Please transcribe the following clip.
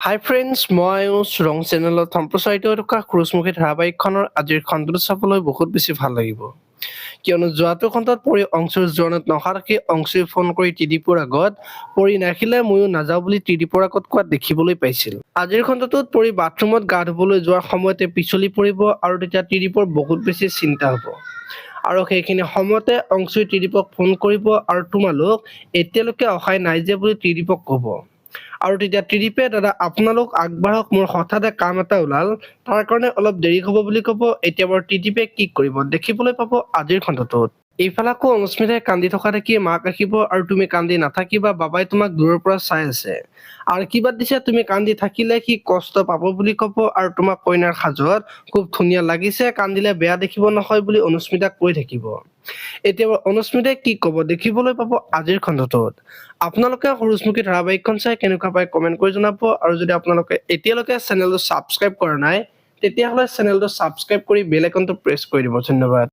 হাই friends, মই আয়ুষ ৰং চেনেলত সম্প্ৰচাৰিত হৈ থকা খৰচমুখী ধাৰাবাহিকখনৰ আজিৰ খণ্ডটো চাবলৈ বহুত বেছি ভাল লাগিব। কিয়নো যোৱাটো খণ্ডত পৰি অংশুৰ জোৰণত নখা ৰাখি অংশুৱে ফোন কৰি ত্ৰিদীপৰ আগত পৰি নাখিলে ময়ো নাযাওঁ বুলি ত্ৰিদীপৰ আগত কোৱাত দেখিবলৈ পাইছিল। আজিৰ খণ্ডটোত পৰি বাথৰুমত গা ধুবলৈ যোৱাৰ সময়তে পিছলি পৰিব আৰু তেতিয়া ত্ৰিদীপৰ বহুত বেছি চিন্তা হ'ব। আৰু সেইখিনি সময়তে অংশুৱে ত্ৰিদীপক ফোন কৰিব আৰু তোমালোক এতিয়ালৈকে অহাই নাই যে বুলি ত্ৰিদীপক ক'ব। আৰু তেতিয়া ত্ৰিদীপে দাদা আপোনালোক আগবাঢ়ক, মোৰ হঠাতে কাম এটা ওলাল, তাৰ কাৰণে অলপ দেৰি হ'ব বুলি ক'ব। এতিয়া বাৰু ত্ৰিদীপে কি কৰিব দেখিবলৈ পাব আজিৰ খণ্ডটোত। এইফালে আকৌ অনুস্মিতাই কান্দি থকা দেখি মাক ৰাখিব আৰু তুমি কান্দি নাথাকিবা, বাবাই তোমাক দূৰৰ পৰা চাই আছে। আশীৰ্বাদ দিছে তুমি কান্দি থাকিলে সি কষ্ট পাব বুলি ক'ব আৰু তোমাক কইনাৰ সাজত খুব ধুনীয়া লাগিছে, কান্দিলে বেয়া দেখিব নহয় বুলি অনুস্মিতাক কৈ থাকিব। এতিয়া অনুস্মিতাই কি ক'ব দেখিবলৈ পাব আজিৰ খণ্ডটোত। আপোনালোকে সৰুচমুখী ধাৰাবাহিকখন চাই কেনেকুৱা পায় কমেণ্ট কৰি জনাব। আৰু যদি আপোনালোকে এতিয়ালৈকে চেনেলটো ছাবস্ক্ৰাইব কৰা নাই তেতিয়াহ'লে চেনেলটো ছাবস্ক্ৰাইব কৰি বেল আইকনটো প্ৰেছ কৰি দিব। ধন্যবাদ।